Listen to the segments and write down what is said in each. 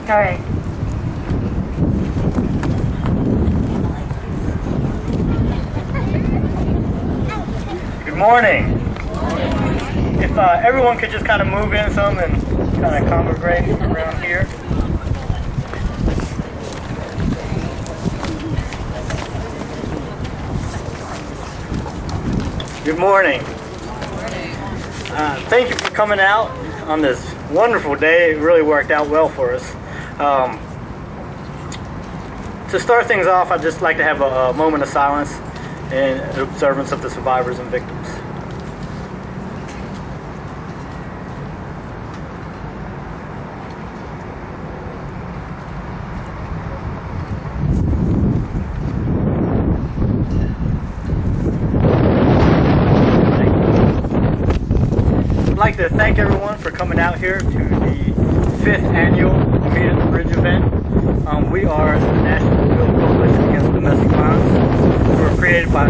All right. Good morning. If everyone could just kind of move in some and kind of congregate around here. Good morning. Thank you for coming out on this wonderful day. It really worked out well for us. To start things off, I'd just like to have a moment of silence in observance of the survivors and victims. I'd like to thank everyone for coming out here to the 5th annual Meet at the Bridge event. We are the National Coalition Against Domestic Violence. We're created by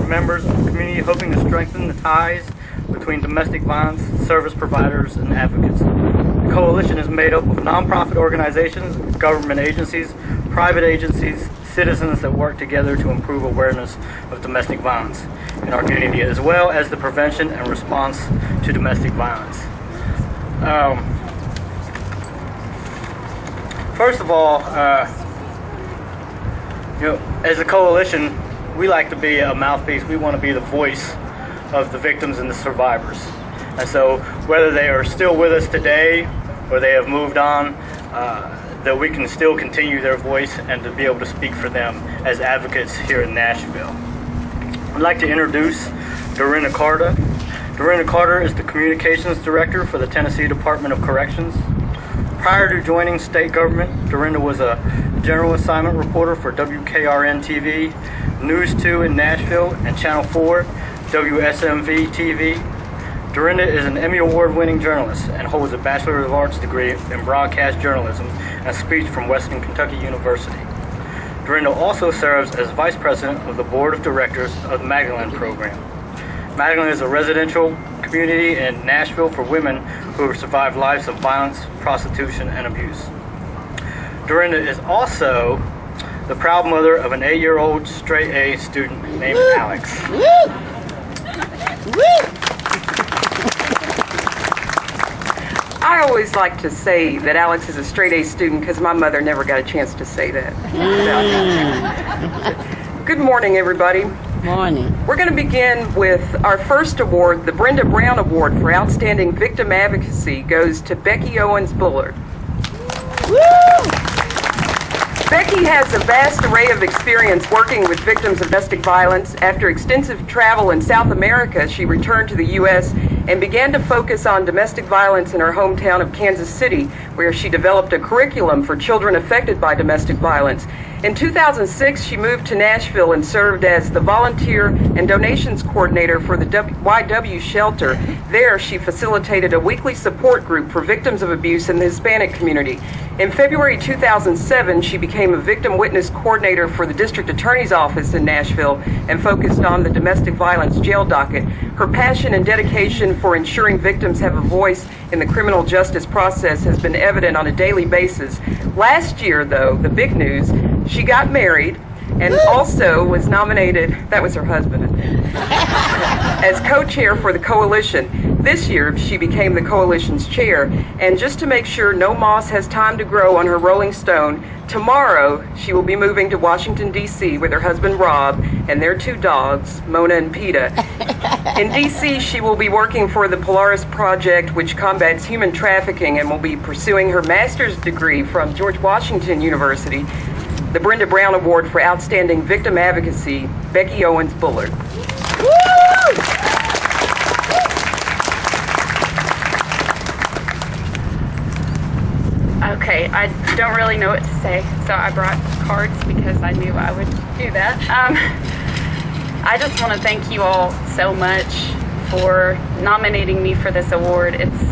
members of the community hoping to strengthen the ties between domestic violence service providers and advocates. The coalition is made up of nonprofit organizations, government agencies, private agencies, citizens that work together to improve awareness of domestic violence in our community, as well as the prevention and response to domestic violence. First of all, as a coalition, we like to be a mouthpiece. We want to be the voice of the victims and the survivors. And so whether they are still with us today or they have moved on, that we can still continue their voice and to be able to speak for them as advocates here in Nashville. I'd like to introduce Dorinda Carter. Dorinda Carter is the Communications Director for the Tennessee Department of Corrections. Prior to joining state government, Dorinda was a general assignment reporter for WKRN TV, News 2 in Nashville, and Channel 4, WSMV TV. Dorinda is an Emmy Award-winning journalist and holds a Bachelor of Arts degree in broadcast journalism and speech from Western Kentucky University. Dorinda also serves as Vice President of the Board of Directors of the Magdalene Program. Magdalene is a residential community in Nashville for women who have survived lives of violence, prostitution, and abuse. Dorinda is also the proud mother of an 8-year-old straight A student named Alex. I always like to say that Alex is a straight A student because my mother never got a chance to say that. Good morning, everybody. Morning. We're going to begin with our first award. The Brenda Brown Award for Outstanding Victim Advocacy goes to Becky Owens Bullard. Becky has a vast array of experience working with victims of domestic violence. After extensive travel in South America, she returned to the U.S. and began to focus on domestic violence in her hometown of Kansas City, where she developed a curriculum for children affected by domestic violence. In 2006, she moved to Nashville and served as the volunteer and donations coordinator for the YW shelter. There, she facilitated a weekly support group for victims of abuse in the Hispanic community. In February 2007, she became a victim witness coordinator for the district attorney's office in Nashville and focused on the domestic violence jail docket. Her passion and dedication for ensuring victims have a voice in the criminal justice process has been evident on a daily basis. Last year, though, the big news, she got married and also was nominated, that was her husband, as co-chair for the coalition. This year, she became the coalition's chair. And just to make sure no moss has time to grow on her rolling stone, tomorrow she will be moving to Washington, D.C. with her husband, Rob, and their 2 dogs, Mona and Peta. In D.C., she will be working for the Polaris Project, which combats human trafficking, and will be pursuing her master's degree from George Washington University. The Brenda Brown Award for Outstanding Victim Advocacy, Becky Owens Bullard. Okay, I don't really know what to say, so I brought cards because I knew I would do that. I just want to thank you all so much for nominating me for this award. It's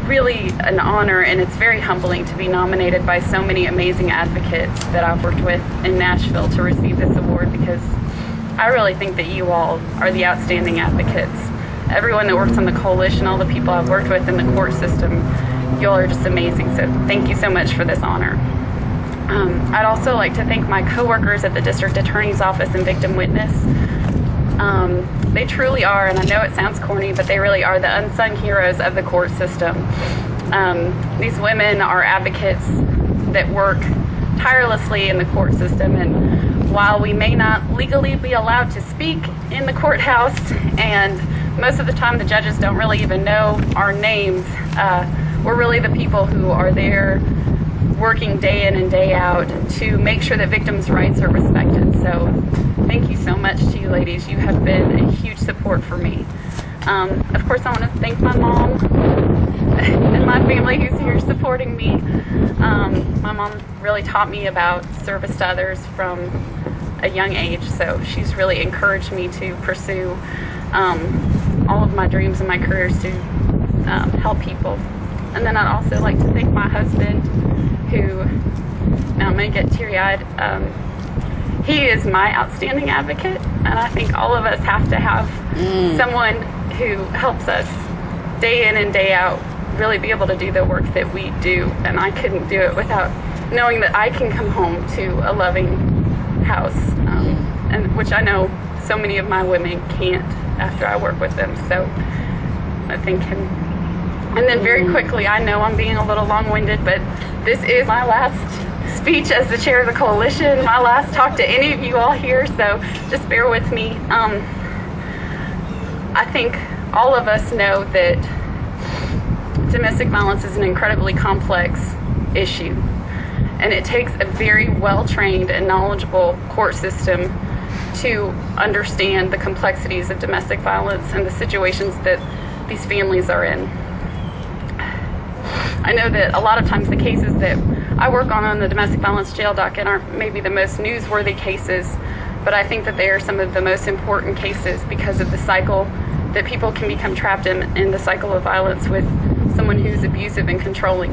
really an honor, and it's very humbling to be nominated by so many amazing advocates that I've worked with in Nashville to receive this award, because I really think that you all are the outstanding advocates everyone that works on the coalition, all the people I've worked with in the court system. You all are just amazing, so thank you so much for this honor. I'd also like to thank my coworkers at the District Attorney's Office and Victim Witness. They truly are, and I know it sounds corny, but they really are the unsung heroes of the court system. These women are advocates that work tirelessly in the court system, and while we may not legally be allowed to speak in the courthouse, and most of the time the judges don't really even know our names, we're really the people who are there working day in and day out to make sure that victims' rights are respected. So thank you so much to you ladies. You have been a huge support for me. Of course, I want to thank my mom and my family who's here supporting me. My mom really taught me about service to others from a young age, so she's really encouraged me to pursue all of my dreams and my careers to help people. And then I'd also like to thank my husband, who, now I'm going to get teary-eyed, he is my outstanding advocate, and I think all of us have to have someone who helps us day in and day out really be able to do the work that we do, and I couldn't do it without knowing that I can come home to a loving house, and which I know so many of my women can't after I work with them, so I thank him. And then very quickly, I know I'm being a little long-winded, but this is my last speech as the chair of the coalition, my last talk to any of you all here, so just bear with me. I think all of us know that domestic violence is an incredibly complex issue, and it takes a very well-trained and knowledgeable court system to understand the complexities of domestic violence and the situations that these families are in. I know that a lot of times the cases that I work on the domestic violence jail docket aren't maybe the most newsworthy cases, but I think that they are some of the most important cases because of the cycle that people can become trapped in the cycle of violence with someone who's abusive and controlling.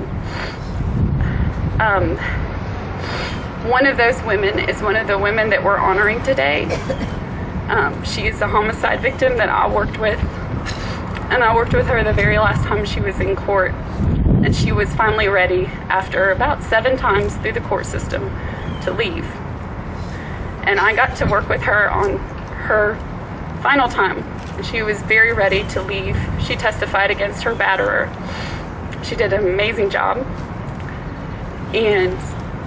One of those women is one of the women that we're honoring today. She is a homicide victim that I worked with, and I worked with her the very last time she was in court. And she was finally ready, after about 7 times through the court system, to leave. And I got to work with her on her final time. She was very ready to leave. She testified against her batterer. She did an amazing job. And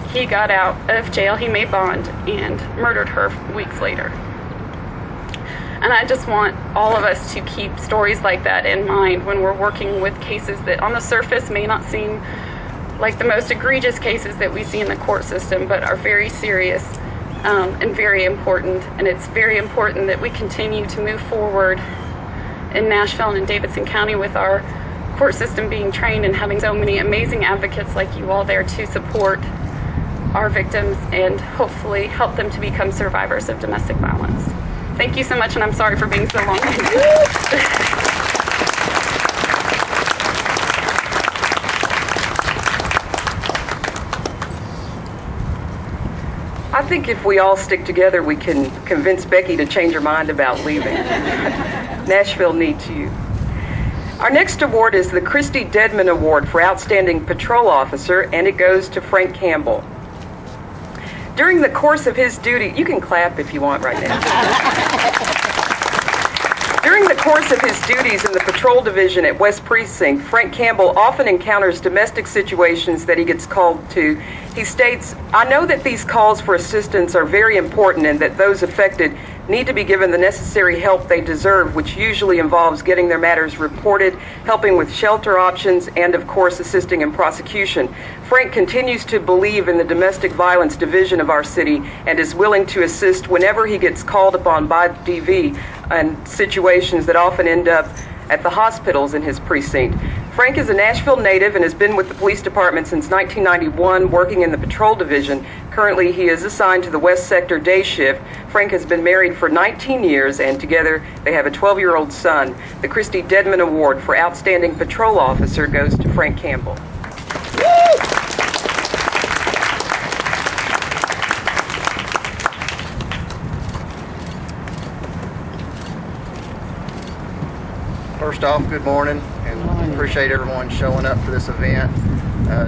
he got out of jail, he made bond, and murdered her weeks later. And I just want all of us to keep stories like that in mind when we're working with cases that on the surface may not seem like the most egregious cases that we see in the court system, but are very serious and very important. And it's very important that we continue to move forward in Nashville and in Davidson County with our court system being trained and having so many amazing advocates like you all there to support our victims and hopefully help them to become survivors of domestic violence. Thank you so much, and I'm sorry for being so long. I think if we all stick together, we can convince Becky to change her mind about leaving. Nashville needs you. Our next award is the Christy Dedman Award for Outstanding Patrol Officer, and it goes to Frank Campbell. During the course of his duty, you can clap if you want right now. During the course of his duties in the patrol division at West Precinct, Frank Campbell often encounters domestic situations that he gets called to. He states, "I know that these calls for assistance are very important and that those affected need to be given the necessary help they deserve, which usually involves getting their matters reported, helping with shelter options, and of course assisting in prosecution. Frank continues to believe in the domestic violence division of our city and is willing to assist whenever he gets called upon by DV in situations that often end up at the hospitals in his precinct. Frank is a Nashville native and has been with the police department since 1991, working in the patrol division. Currently, he is assigned to the West Sector day shift. Frank has been married for 19 years, and together they have a 12-year-old son. The Christy Dedman Award for Outstanding Patrol Officer goes to Frank Campbell. First off, good morning, and appreciate everyone showing up for this event.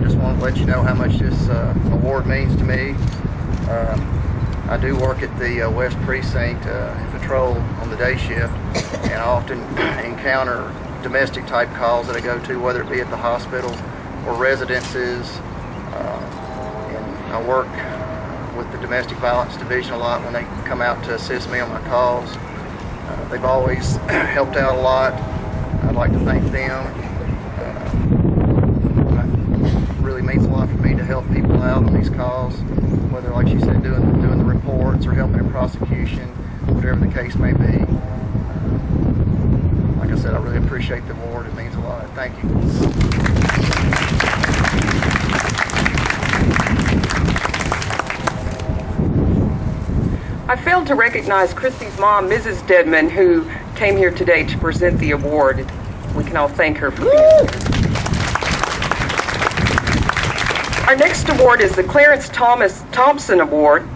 Just want to let you know how much this award means to me. I do work at the West Precinct in patrol on the day shift, and I often encounter domestic type calls that I go to, whether it be at the hospital or residences. And I work with the domestic violence division a lot when they come out to assist me on my calls. They've always helped out a lot. I'd like to thank them. It really means a lot for me to help people out on these calls, whether, like she said, doing the reports or helping in prosecution, whatever the case may be. Like I said, I really appreciate the award. It means a lot. Thank you. I failed to recognize Christy's mom, Mrs. Dedman, who came here today to present the award. We can all thank her for being here. Our next award is the Clarence Thompson Award.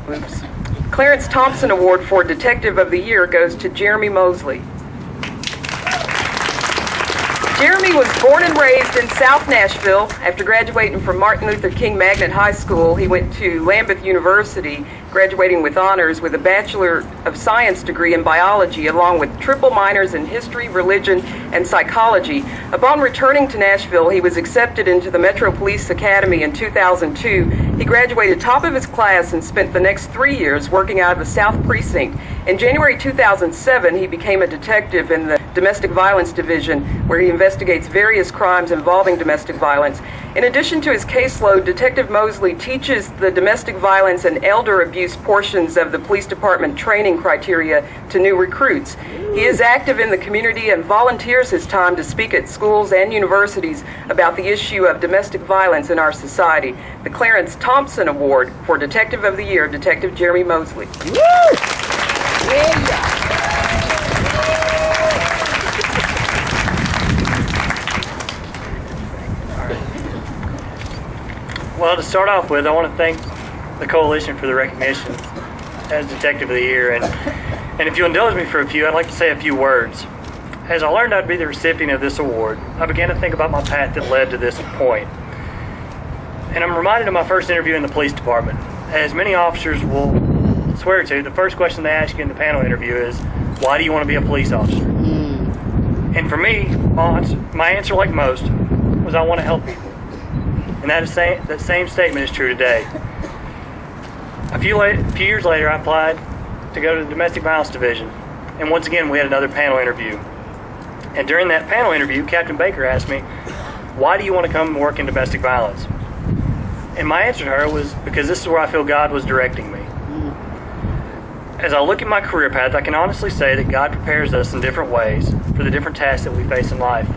Clarence Thompson Award for Detective of the Year goes to Jeremy Mosley. Jeremy was born and raised in South Nashville. After graduating from Martin Luther King Magnet High School, he went to Lambeth University, graduating with honors with a Bachelor of Science degree in biology, along with triple minors in history, religion, and psychology. Upon returning to Nashville, he was accepted into the Metro Police Academy in 2002. He graduated top of his class and spent the next 3 years working out of the South Precinct. In January 2007, he became a detective in the Domestic Violence Division, where he investigates various crimes involving domestic violence. In addition to his caseload, Detective Mosley teaches the domestic violence and elder abuse portions of the police department training criteria to new recruits. He is active in the community and volunteers his time to speak at schools and universities about the issue of domestic violence in our society. The Clarence Thompson Award for Detective of the Year, Detective Jeremy Mosley. Well, to start off with, I want to thank the Coalition for the recognition as Detective of the Year. And if you'll indulge me for a few, I'd like to say a few words. As I learned I'd be the recipient of this award, I began to think about my path that led to this point. And I'm reminded of my first interview in the police department. As many officers will swear to, the first question they ask you in the panel interview is, why do you want to be a police officer? And for me, my answer, like most, was I want to help people. And that same statement is true today. A few years later, I applied to go to the Domestic Violence Division. And once again, we had another panel interview. And during that panel interview, Captain Baker asked me, why do you want to come and work in domestic violence? And my answer to her was, because this is where I feel God was directing me. As I look at my career path, I can honestly say that God prepares us in different ways for the different tasks that we face in life.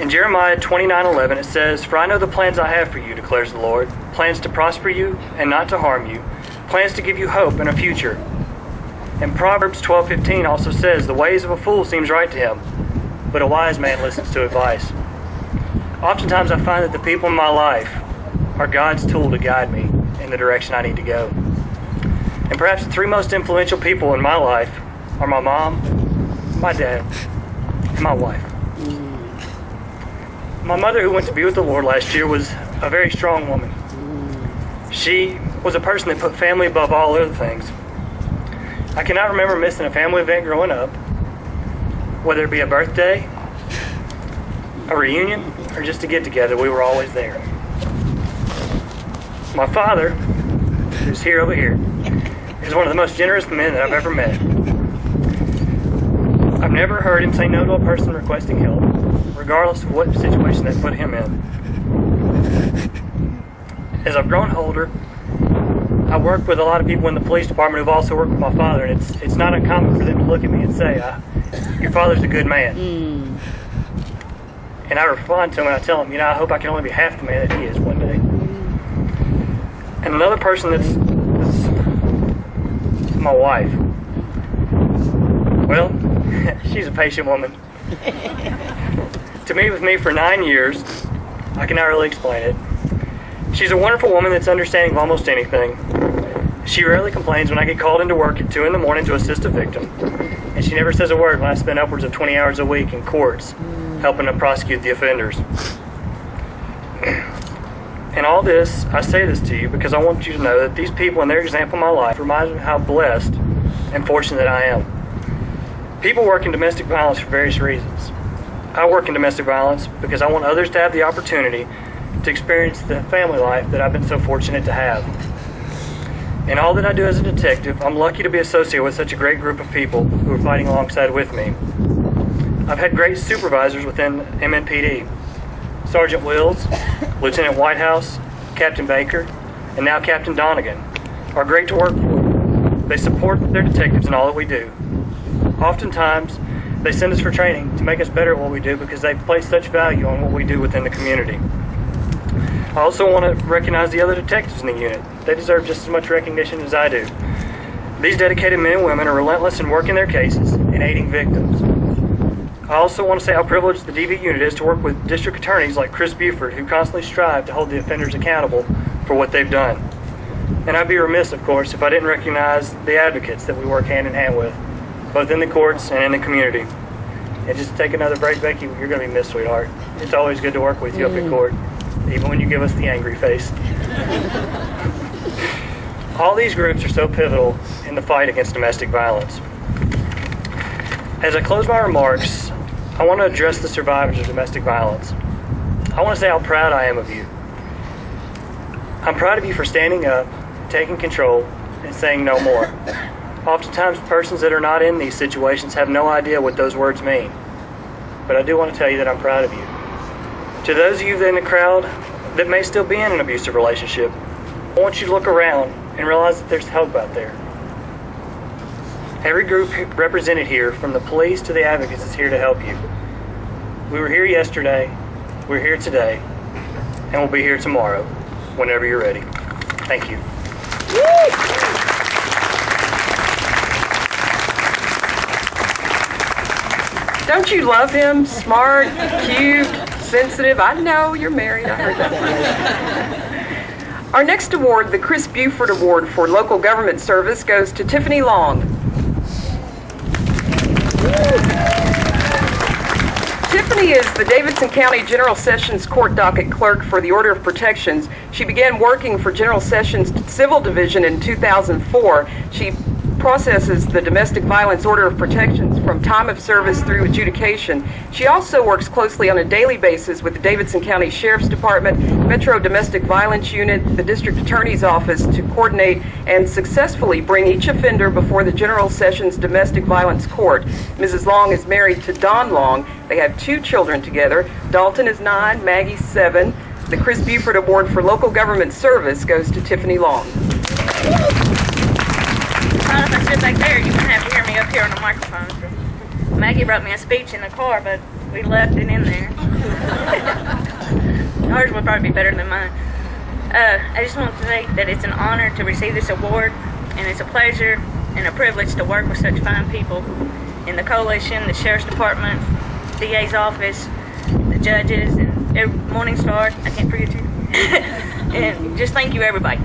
In Jeremiah 29:11, it says, "For I know the plans I have for you, declares the Lord, plans to prosper you and not to harm you, plans to give you hope and a future." And Proverbs 12:15 also says, "The ways of a fool seems right to him, but a wise man listens to advice." Oftentimes I find that the people in my life are God's tool to guide me in the direction I need to go. And perhaps the three most influential people in my life are my mom, my dad, and my wife. My mother, who went to be with the Lord last year, was a very strong woman. She was a person that put family above all other things. I cannot remember missing a family event growing up, whether it be a birthday, a reunion, or just a get-together. We were always there. My father, who's here over here, is one of the most generous men that I've ever met. I've never heard him say no to a person requesting help, regardless of what situation they put him in. As I've grown older, I work with a lot of people in the police department who've also worked with my father, and it's not uncommon for them to look at me and say, your father's a good man. And I respond to him and I tell him, I hope I can only be half the man that he is one day. And another person that's my wife. Well, she's a patient woman. To be with me for 9 years, I cannot really explain it. She's a wonderful woman that's understanding of almost anything. She rarely complains when I get called into work at 2 in the morning to assist a victim, and she She never says a word when I spend upwards of 20 hours a week in courts helping to prosecute the offenders. In all this, I say this to you because I want you to know that these people and their example in my life remind me how blessed and fortunate I am. People work in domestic violence for various reasons. I work in domestic violence because I want others to have the opportunity to experience the family life that I've been so fortunate to have. In all that I do as a detective, I'm lucky to be associated with such a great group of people who are fighting alongside with me. I've had great supervisors within MNPD. Sergeant Wills, Lieutenant Whitehouse, Captain Baker, and now Captain Donegan are great to work for. They support their detectives in all that we do. Oftentimes, they send us for training to make us better at what we do because they place such value on what we do within the community. I also want to recognize the other detectives in the unit. They deserve just as much recognition as I do. These dedicated men and women are relentless in working their cases and aiding victims. I also want to say how privileged the DV unit is to work with district attorneys like Chris Buford, who constantly strive to hold the offenders accountable for what they've done. And I'd be remiss, of course, if I didn't recognize the advocates that we work hand in hand with, both in the courts and in the community. And just take another break, Becky. You're going to be missed, sweetheart. It's always good to work with you up in court, even when you give us the angry face. All these groups are so pivotal in the fight against domestic violence. As I close my remarks, I want to address the survivors of domestic violence. I want to say how proud I am of you. I'm proud of you for standing up, taking control, and saying no more. Oftentimes, persons that are not in these situations have no idea what those words mean. But I do want to tell you that I'm proud of you. To those of you in the crowd that may still be in an abusive relationship, I want you to look around and realize that there's hope out there. Every group represented here, from the police to the advocates, is here to help you. We were here yesterday, we're here today, and we'll be here tomorrow, whenever you're ready. Thank you. Don't you love him? Smart, cute, sensitive. I know you're married. I heard that. Our next award, the Chris Buford Award for Local Government Service, goes to Tiffany Long. Tiffany is the Davidson County General Sessions Court Docket Clerk for the Order of Protections. She began working for General Sessions Civil Division in 2004. She processes the Domestic Violence Order of Protections from time of service through adjudication. She also works closely on a daily basis with the Davidson County Sheriff's Department, Metro Domestic Violence Unit, the District Attorney's Office to coordinate and successfully bring each offender before the General Sessions Domestic Violence Court. Mrs. Long is married to Don Long. They have 2 children together. Dalton is 9, Maggie's 7. The Chris Buford Award for Local Government Service goes to Tiffany Long. If I stood back there, you wouldn't have to hear me up here on the microphone. Maggie wrote me a speech in the car, but we left it in there. Hers would probably be better than mine. I just want to say that it's an honor to receive this award, and it's a pleasure and a privilege to work with such fine people in the coalition, the Sheriff's Department, DA's office, the judges, and Morningstar. I can't forget you. And just thank you, everybody.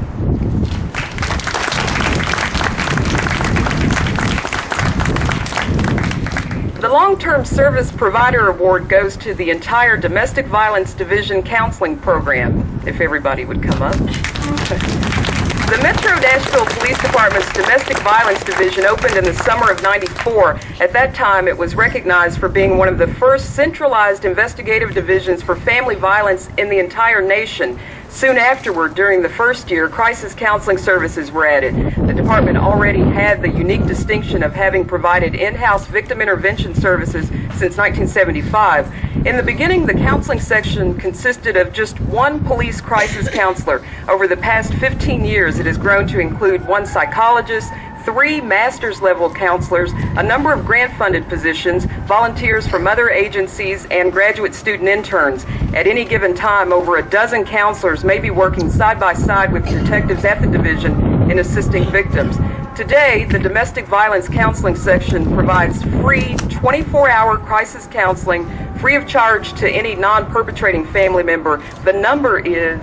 The Long-Term Service Provider Award goes to the entire Domestic Violence Division Counseling Program, if everybody would come up. The Metro Nashville Police Department's Domestic Violence Division opened in the summer of '94. At that time, it was recognized for being one of the first centralized investigative divisions for family violence in the entire nation. Soon afterward, during the first year, crisis counseling services were added. The department already had the unique distinction of having provided in-house victim intervention services since 1975. In the beginning, the counseling section consisted of just 1 police crisis counselor. Over the past 15 years, it has grown to include 1 psychologist, 3 master's level counselors, a number of grant-funded positions, volunteers from other agencies, and graduate student interns. At any given time, over a dozen counselors may be working side by side with detectives at the division in assisting victims. Today, the Domestic Violence Counseling section provides free 24-hour crisis counseling, free of charge to any non-perpetrating family member. The number is...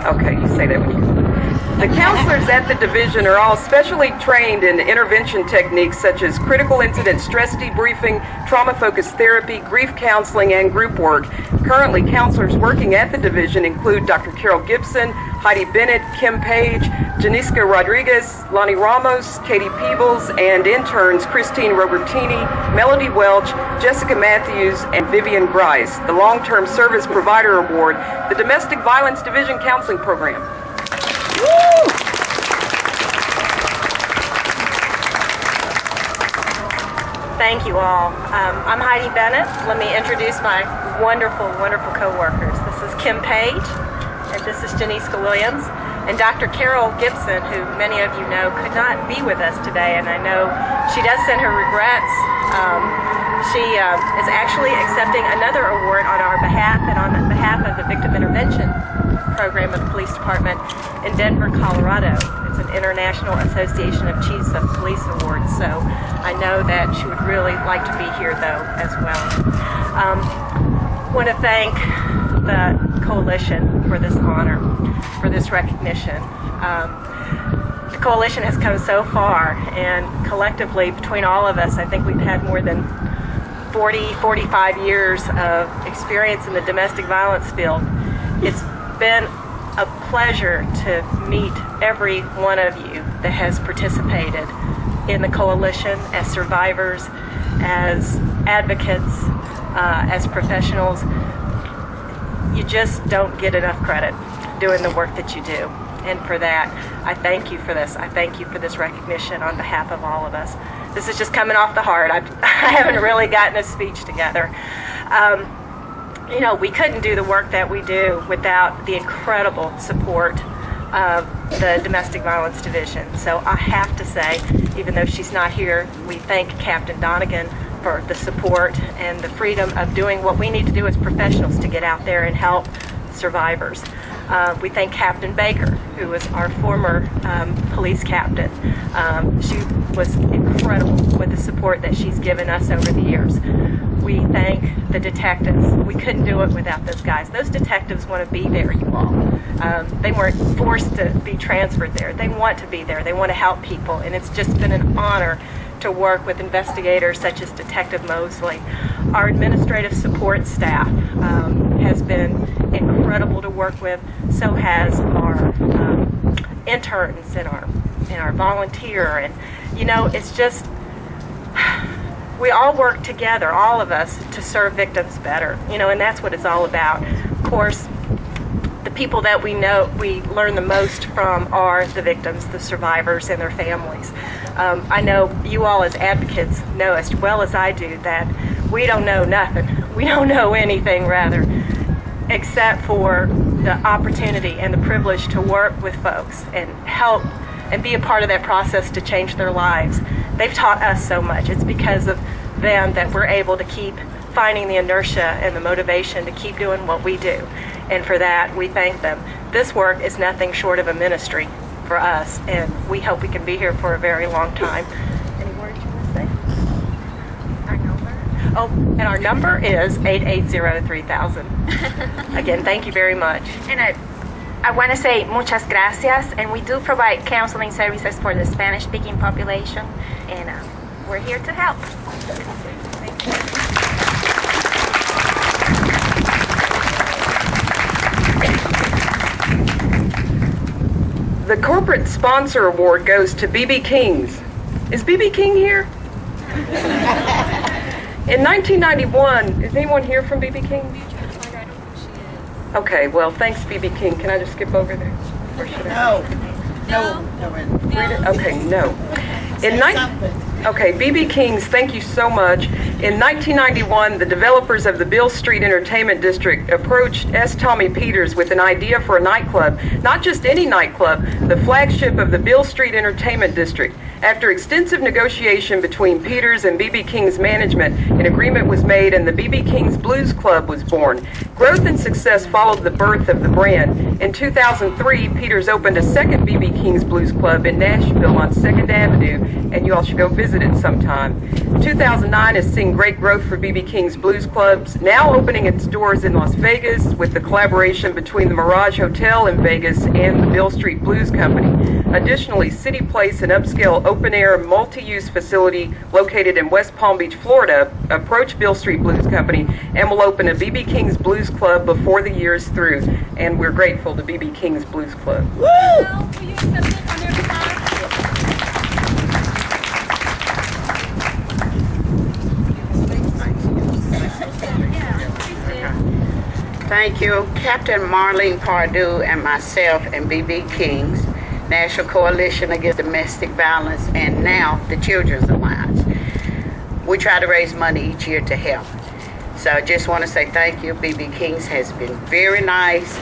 Okay, you say that when you... The counselors at the division are all specially trained in intervention techniques such as critical incident stress debriefing, trauma-focused therapy, grief counseling, and group work. Currently, counselors working at the division include Dr. Carol Gibson, Heidi Bennett, Kim Page, Janiska Rodriguez, Lonnie Ramos, Katie Peebles, and interns Christine Robertini, Melody Welch, Jessica Matthews, and Vivian Grice. The Long-Term Service Provider Award, the Domestic Violence Division Counseling Program. Thank you all. I'm Heidi Bennett. Let me introduce my wonderful, wonderful co-workers. This is Kim Page, and this is Janiska Williams, and Dr. Carol Gibson, who many of you know could not be with us today, and I know she does send her regrets. She is actually accepting another award on our behalf and on behalf of the Victim Intervention Program of the Police Department in Denver, Colorado. It's an International Association of Chiefs of Police Awards, so I know that she would really like to be here, though, as well. I want to thank the coalition for this honor, for this recognition. The coalition has come so far, and collectively, between all of us, I think we've had more than 45 years of experience in the domestic violence field. It's been a pleasure to meet every one of you that has participated in the coalition as survivors, as advocates, as professionals. You just don't get enough credit doing the work that you do. And for that, I thank you for this. I thank you for this recognition on behalf of all of us. This is just coming off the heart. I haven't really gotten a speech together. You know, we couldn't do the work that we do without the incredible support of the Domestic Violence Division. So I have to say, even though she's not here, we thank Captain Donegan for the support and the freedom of doing what we need to do as professionals to get out there and help survivors. We thank Captain Baker, who was our former police captain. She was incredible with the support that she's given us over the years. We thank the detectives. We couldn't do it without those guys. Those detectives want to be there, you all. They weren't forced to be transferred there. They want to be there. They want to help people, and it's just been an honor to work with investigators such as Detective Mosley. Our administrative support staff has been incredible to work with. So has our interns and our volunteer, and you know, it's just we all work together, all of us, to serve victims better. You know, and that's what it's all about. Of course, the people that we know, we learn the most from are the victims, the survivors, and their families. I know you all as advocates know as well as I do that we don't know nothing. We don't know anything, rather, except for the opportunity and the privilege to work with folks and help and be a part of that process to change their lives. They've taught us so much. It's because of them that we're able to keep finding the inertia and the motivation to keep doing what we do. And for that, we thank them. This work is nothing short of a ministry for us, and we hope we can be here for a very long time. Any words you want to say? Our number? Oh, and our number is 880-3000. Again, thank you very much. And I want to say muchas gracias, and we do provide counseling services for the Spanish-speaking population, and we're here to help. Thank you. The corporate sponsor award goes to BB Kings. Is BB King here? In 1991, is anyone here from BB King? Okay, well, thanks, BB King. Can I just skip over there? Or should I? No. Okay, no. Okay, BB Kings, thank you so much. In 1991, the developers of the Beale Street Entertainment District approached S. Tommy Peters with an idea for a nightclub, not just any nightclub, the flagship of the Beale Street Entertainment District. After extensive negotiation between Peters and BB King's management, an agreement was made and the BB King's Blues Club was born. Growth and success followed the birth of the brand. In 2003, Peters opened a second B.B. King's Blues Club in Nashville on 2nd Avenue, and you all should go visit it sometime. 2009 has seen great growth for B.B. King's Blues Clubs, now opening its doors in Las Vegas with the collaboration between the Mirage Hotel in Vegas and the Beale Street Blues Company. Additionally, City Place, an upscale open-air multi-use facility located in West Palm Beach, Florida, approached Beale Street Blues Company and will open a B.B. King's Blues Club before the year is through, and we're grateful to B.B. King's Blues Club. Thank you, Captain Marlene Pardue and myself and B.B. King's National Coalition Against Domestic Violence, and now the Children's Alliance. We try to raise money each year to help. So I just want to say thank you. B.B. King's has been very nice.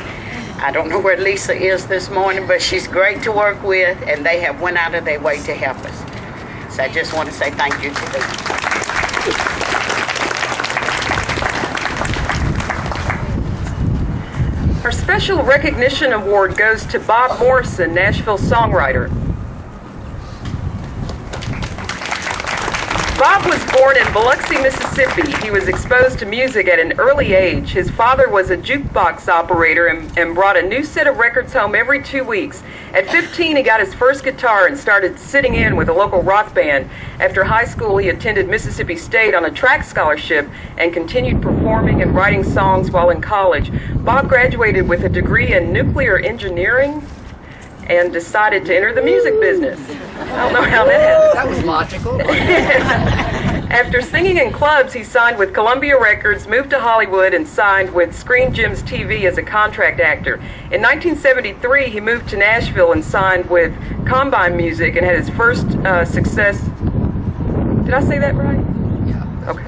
I don't know where Lisa is this morning, but she's great to work with, and they have went out of their way to help us. So I just want to say thank you to them. Our special recognition award goes to Bob Morrison, Nashville songwriter. Bob was born in Biloxi, Mississippi. He was exposed to music at an early age. His father was a jukebox operator and brought a new set of records home every 2 weeks. At 15, he got his first guitar and started sitting in with a local rock band. After high school, he attended Mississippi State on a track scholarship and continued performing and writing songs while in college. Bob graduated with a degree in nuclear engineering and decided to enter the music business. I don't know how that happened. That was logical. After singing in clubs, he signed with Columbia Records, moved to Hollywood, and signed with Screen Gems TV as a contract actor. In 1973, he moved to Nashville and signed with Combine Music and had his first success. Did I say that right? Yeah. Okay.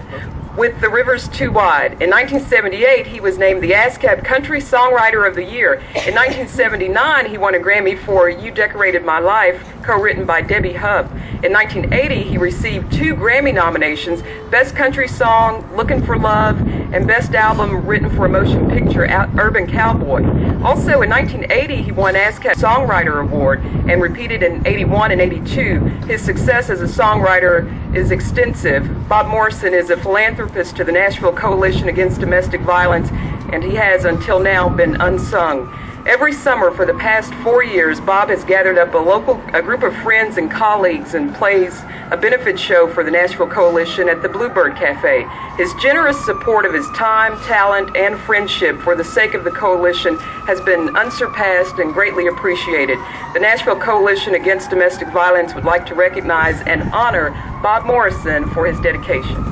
With The River's Too Wide. In 1978, he was named the ASCAP Country Songwriter of the Year. In 1979, he won a Grammy for You Decorated My Life, co-written by Debbie Hubb. In 1980, he received 2 Grammy nominations, Best Country Song, Looking for Love, and Best Album Written for a Motion Picture, Urban Cowboy. Also in 1980, he won ASCAP Songwriter Award and repeated in 81 and 82. His success as a songwriter is extensive. Bob Morrison is a philanthropist to the Nashville Coalition Against Domestic Violence, and he has until now been unsung. Every summer for the past 4 years, Bob has gathered up a group of friends and colleagues and plays a benefit show for the Nashville Coalition at the Bluebird Cafe. His generous support of his time, talent, and friendship for the sake of the coalition has been unsurpassed and greatly appreciated. The Nashville Coalition Against Domestic Violence would like to recognize and honor Bob Morrison for his dedication.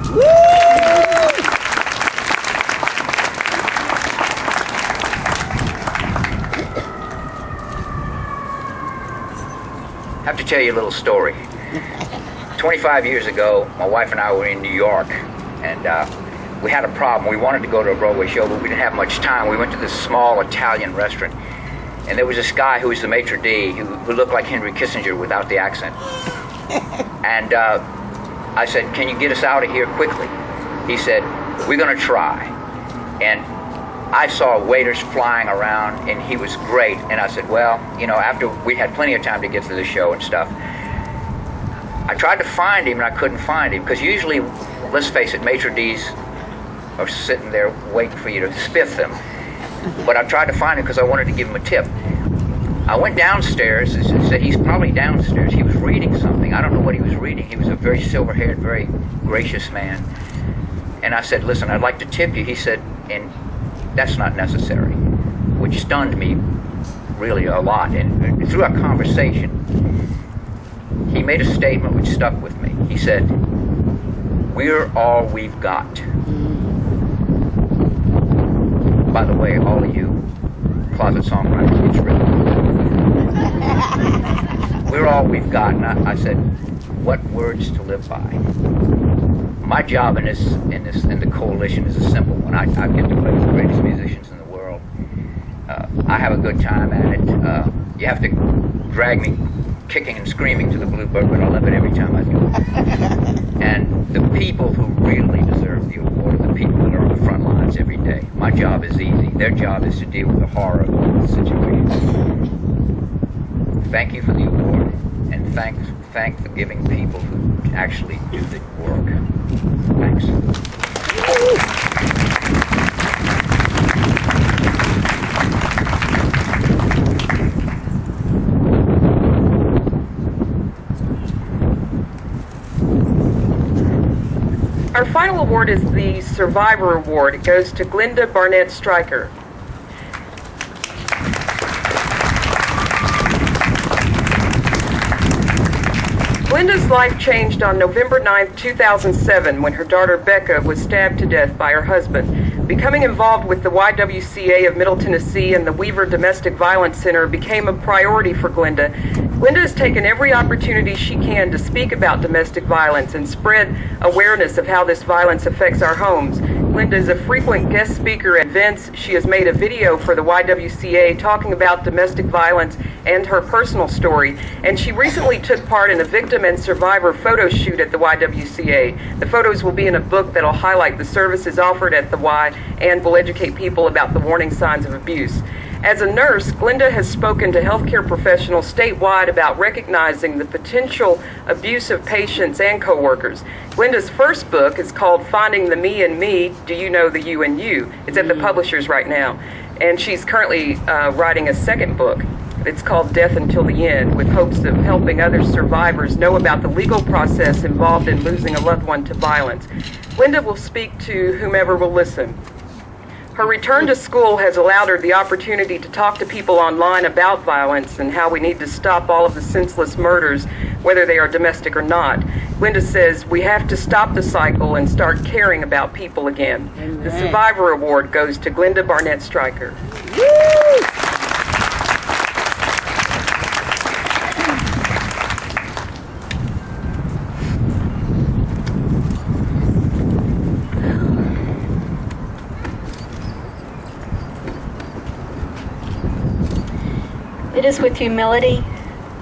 I have to tell you a little story. 25 years ago, my wife and I were in New York, and we had a problem. We wanted to go to a Broadway show, but we didn't have much time. We went to this small Italian restaurant, and there was this guy who was the maitre d' who looked like Henry Kissinger without the accent. And I said, "Can you get us out of here quickly?" He said, "We're going to try." And I saw waiters flying around, and he was great. And I said, well, you know, after we had plenty of time to get to the show and stuff, I tried to find him, and I couldn't find him, because usually, let's face it, maitre d's are sitting there waiting for you to spiff them. But I tried to find him because I wanted to give him a tip. I went downstairs and said, he's probably downstairs. He was reading something. I don't know what he was reading. He was a very silver-haired, very gracious man. And I said, listen, I'd like to tip you. He said, and that's not necessary, which stunned me really a lot. And through our conversation, he made a statement which stuck with me. He said, we're all we've got. By the way, all of you closet songwriters, it's written. We're all we've got. And I said, what words to live by? My job in the coalition is a simple one. I get to play with the greatest musicians in the world. I have a good time at it. You have to drag me kicking and screaming to the Bluebird, but I love it every time I do it. And the people who really deserve the award are the people that are on the front lines every day. day. My job is easy. Their job is to deal with the horror of the situation. Thank you for the award, and thank the giving people who actually do the work. Thanks. Our final award is the Survivor Award. It goes to Glenda Barnett Stryker. Glenda's life changed on November 9, 2007, when her daughter Becca was stabbed to death by her husband. Becoming involved with the YWCA of Middle Tennessee and the Weaver Domestic Violence Center became a priority for Glenda. Glenda has taken every opportunity she can to speak about domestic violence and spread awareness of how this violence affects our homes. Glenda is a frequent guest speaker at events. She has made a video for the YWCA talking about domestic violence and her personal story, and she recently took part in a victim and survivor photo shoot at the YWCA. The photos will be in a book that'll highlight the services offered at the Y and will educate people about the warning signs of abuse. As a nurse, Glenda has spoken to healthcare professionals statewide about recognizing the potential abuse of patients and coworkers. Glenda's first book is called Finding the Me in Me, Do You Know the You in You? It's at the publishers right now. And she's currently writing a second book. It's called Death Until the End, with hopes of helping other survivors know about the legal process involved in losing a loved one to violence. Glenda will speak to whomever will listen. Her return to school has allowed her the opportunity to talk to people online about violence and how we need to stop all of the senseless murders, whether they are domestic or not. Glenda says we have to stop the cycle and start caring about people again. Amen. The Survivor Award goes to Glenda Barnett Stryker. Woo! It is with humility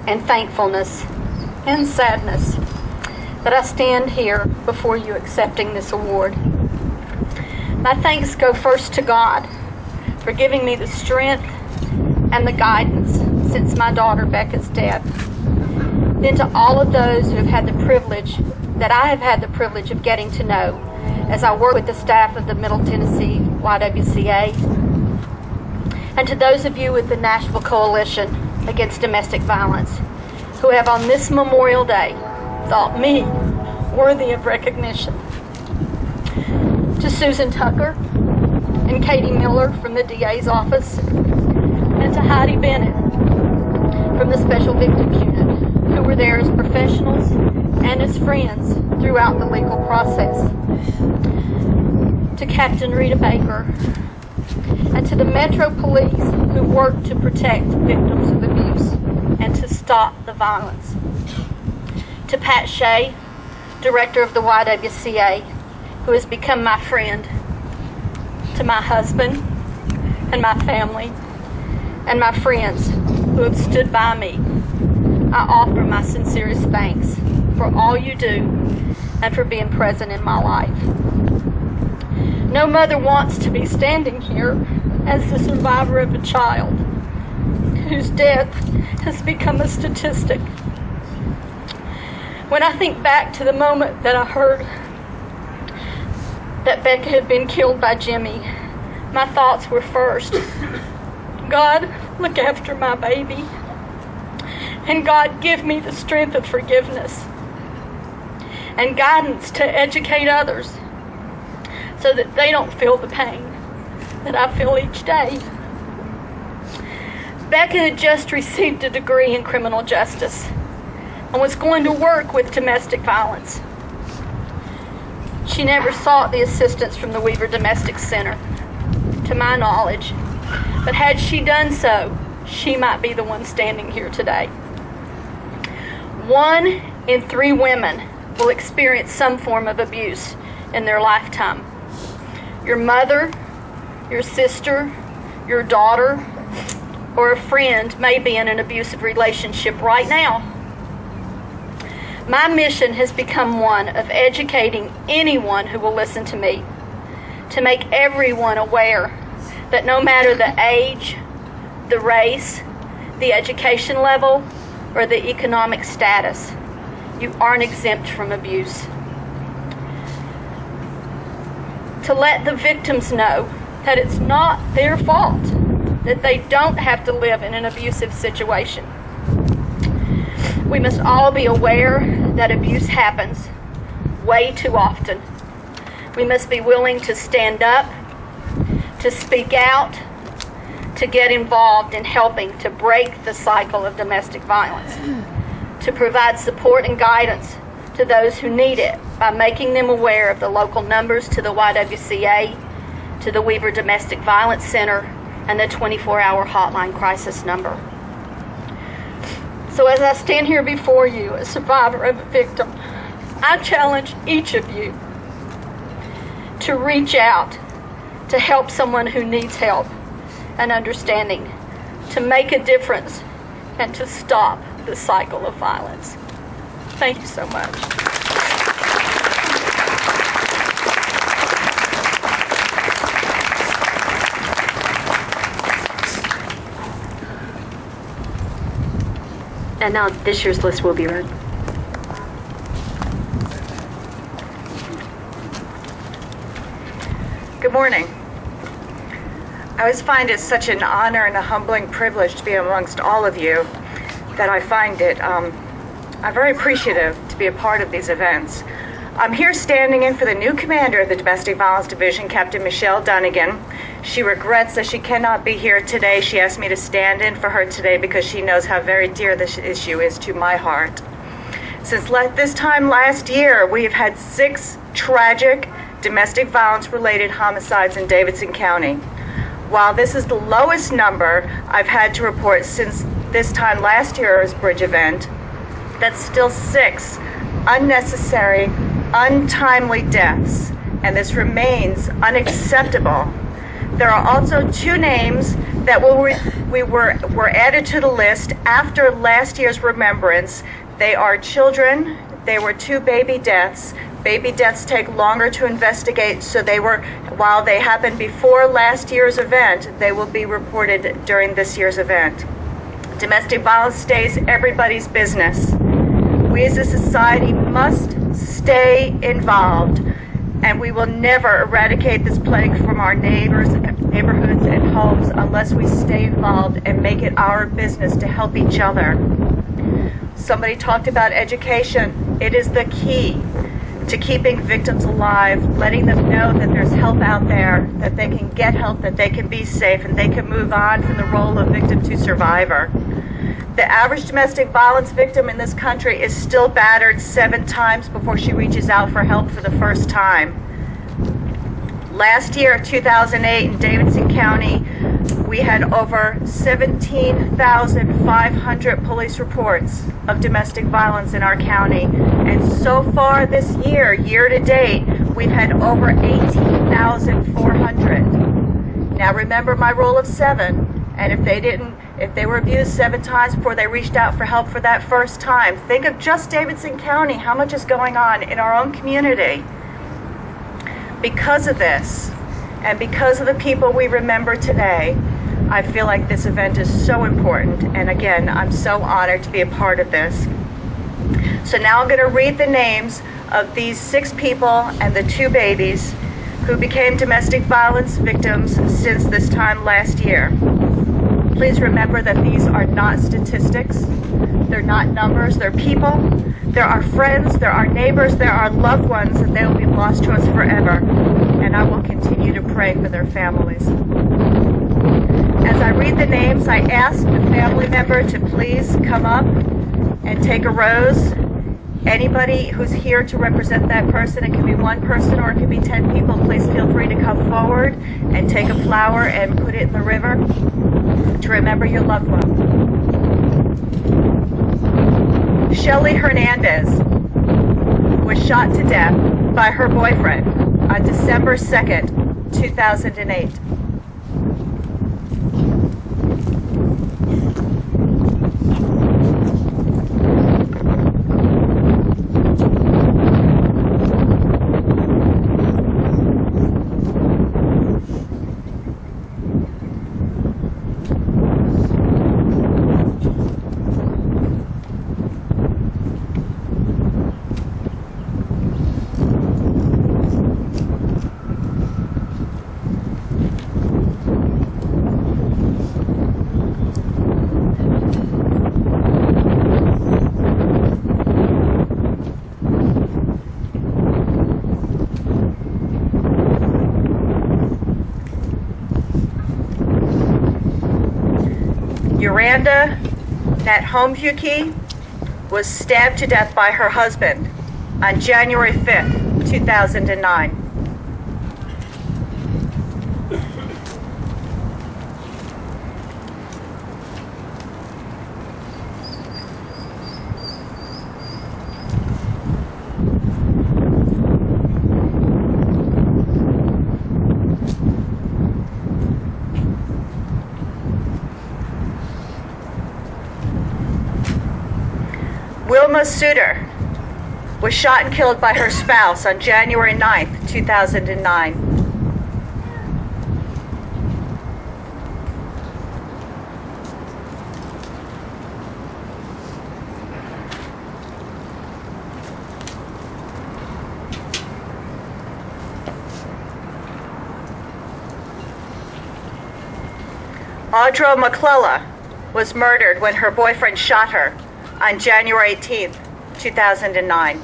and thankfulness and sadness that I stand here before you accepting this award. My thanks go first to God for giving me the strength and the guidance since my daughter Becca's death. Then to all of those who have had the privilege, that I have had the privilege of getting to know as I work with the staff of the Middle Tennessee YWCA. And to those of you with the Nashville Coalition Against Domestic Violence, who have on this Memorial Day thought me worthy of recognition. To Susan Tucker and Katie Miller from the DA's office, and to Heidi Bennett from the Special Victims Unit, who were there as professionals and as friends throughout the legal process. To Captain Rita Baker, and to the Metro Police who work to protect victims of abuse and to stop the violence. To Pat Shea, Director of the YWCA, who has become my friend. To my husband and my family and my friends who have stood by me, I offer my sincerest thanks for all you do and for being present in my life. No mother wants to be standing here as the survivor of a child whose death has become a statistic. When I think back to the moment that I heard that Becca had been killed by Jimmy, my thoughts were first, God, look after my baby. And God, give me the strength of forgiveness and guidance to educate others so that they don't feel the pain that I feel each day. Becca had just received a degree in criminal justice and was going to work with domestic violence. She never sought the assistance from the Weaver Domestic Center, to my knowledge, but had she done so, she might be the one standing here today. 1 in 3 women will experience some form of abuse in their lifetime. Your mother, your sister, your daughter, or a friend may be in an abusive relationship right now. My mission has become one of educating anyone who will listen to me to make everyone aware that no matter the age, the race, the education level, or the economic status, you aren't exempt from abuse. To let the victims know that it's not their fault, that they don't have to live in an abusive situation. We must all be aware that abuse happens way too often. We must be willing to stand up, to speak out, to get involved in helping to break the cycle of domestic violence, to provide support and guidance to those who need it by making them aware of the local numbers to the YWCA, to the Weaver Domestic Violence Center, and the 24-hour hotline crisis number. So as I stand here before you, a survivor of a victim, I challenge each of you to reach out to help someone who needs help and understanding, to make a difference, and to stop the cycle of violence. Thank you so much. And now this year's list will be read. Good morning. I always find it such an honor and a humbling privilege to be amongst all of you that I find it, I'm very appreciative to be a part of these events. I'm here standing in for the new commander of the Domestic Violence Division, Captain Michelle Dunnigan. She regrets that she cannot be here today. She asked me to stand in for her today because she knows how very dear this issue is to my heart. Since this time last year, we have had 6 tragic domestic violence-related homicides in Davidson County. While this is the lowest number I've had to report since this time last year's bridge event, that's still 6 unnecessary, untimely deaths, and this remains unacceptable. There are also 2 names that were added to the list after last year's remembrance. They are children. They were 2 baby deaths. Baby deaths take longer to investigate, so while they happened before last year's event, they will be reported during this year's event. Domestic violence stays everybody's business. We as a society must stay involved, and we will never eradicate this plague from our neighborhoods and homes unless we stay involved and make it our business to help each other. Somebody talked about education. It is the key to keeping victims alive, letting them know that there's help out there, that they can get help, that they can be safe, and they can move on from the role of victim to survivor. The average domestic violence victim in this country is still battered 7 times before she reaches out for help for the first time. Last year, 2008, in Davidson County, we had over 17,500 police reports of domestic violence in our county. And so far this year, year to date, we've had over 18,400. Now remember my rule of 7. And if they were abused 7 times before they reached out for help for that first time, think of just Davidson County, how much is going on in our own community. Because of this, and because of the people we remember today, I feel like this event is so important. And again, I'm so honored to be a part of this. So now I'm going to read the names of these 6 people and the 2 babies who became domestic violence victims since this time last year. Please remember that these are not statistics. They're not numbers. They're people. They're our friends. They're our neighbors. They're our loved ones, and they will be lost to us forever. And I will continue to pray for their families. As I read the names, I ask the family member to please come up and take a rose. Anybody who's here to represent that person, it can be 1 person or it can be 10 people, please feel free to come forward and take a flower and put it in the river to remember your loved one. Shelly Hernandez was shot to death by her boyfriend on December 2nd, 2008. Miranda Nathomvuki was stabbed to death by her husband on January 5th, 2009. Wilma Suter was shot and killed by her spouse on January 9th, 2009. Audra McClellan was murdered when her boyfriend shot her on January 18th, 2009.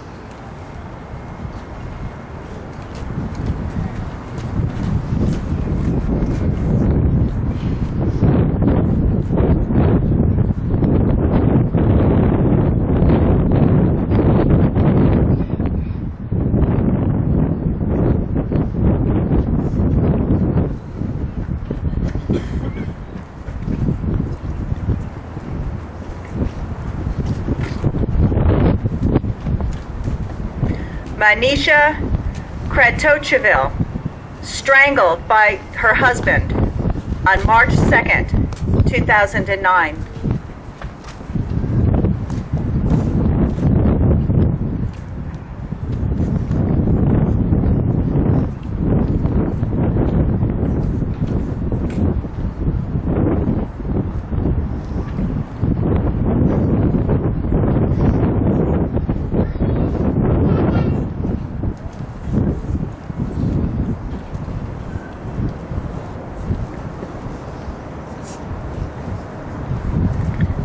Manisha Kratochvil, strangled by her husband on March 2nd, 2009.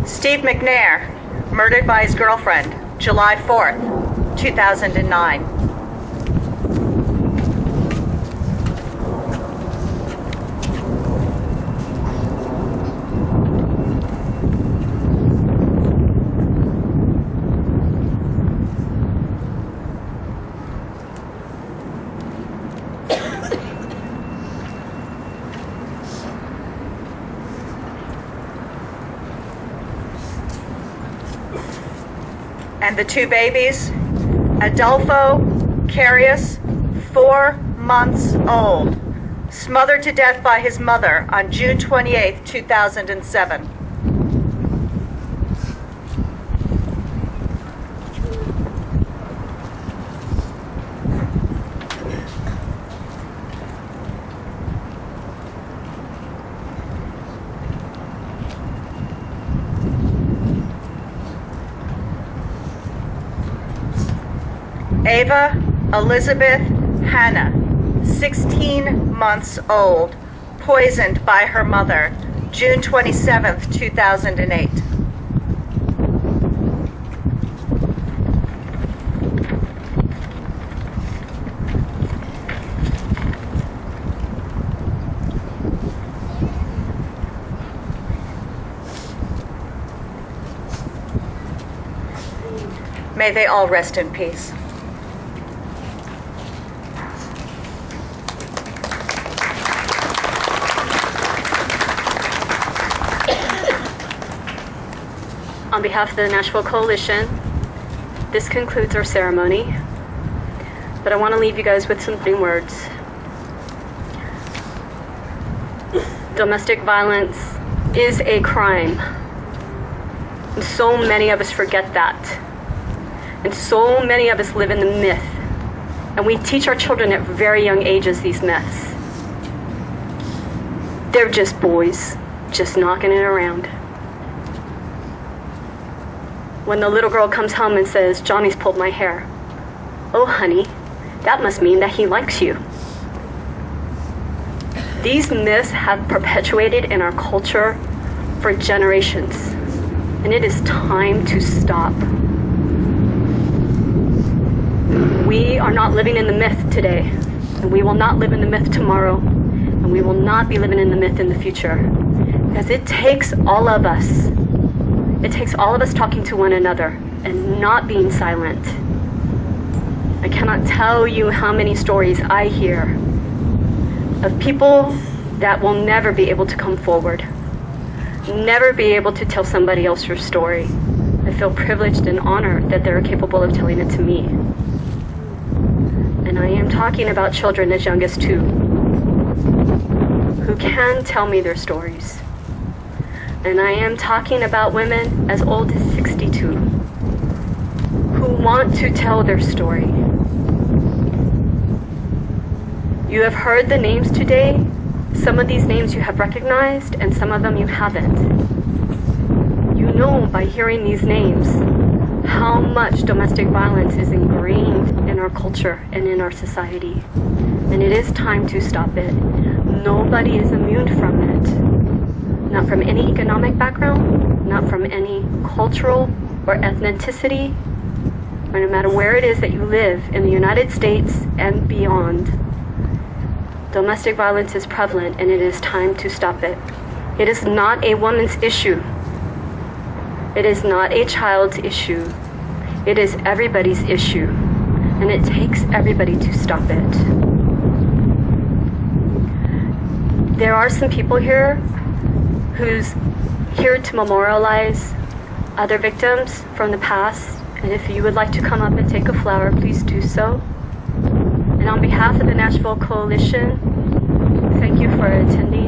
Steve McNair, murdered by his girlfriend, July 4th, 2009. And the two babies, Adolfo Carius, 4 months old, smothered to death by his mother on June 28, 2007. Ava Elizabeth Hanna, 16 months old, poisoned by her mother, June 27, 2008. May they all rest in peace. On behalf of the Nashville Coalition, this concludes our ceremony, but I want to leave you guys with some words. Domestic violence is a crime, and so many of us forget that, and so many of us live in the myth, and we teach our children at very young ages these myths. They're just boys, just knocking it around. When the little girl comes home and says, "Johnny's pulled my hair," oh honey, that must mean that he likes you. These myths have perpetuated in our culture for generations, and it is time to stop. We are not living in the myth today, and we will not live in the myth tomorrow, and we will not be living in the myth in the future. Because it takes all of us. It takes all of us talking to one another and not being silent. I cannot tell you how many stories I hear of people that will never be able to come forward, never be able to tell somebody else your story. I feel privileged and honored that they're capable of telling it to me. And I am talking about children as young as 2 who can tell me their stories. And I am talking about women as old as 62 who want to tell their story. You have heard the names today. Some of these names you have recognized, and some of them you haven't. You know by hearing these names how much domestic violence is ingrained in our culture and in our society. And it is time to stop it. Nobody is immune from it. Not from any economic background, not from any cultural or ethnicity, or no matter where it is that you live in the United States and beyond. Domestic violence is prevalent, and it is time to stop it. It is not a woman's issue. It is not a child's issue. It is everybody's issue, and it takes everybody to stop it. There are some people here who's here to memorialize other victims from the past, and if you would like to come up and take a flower, please do so. And on behalf of the Nashville Coalition, thank you for attending.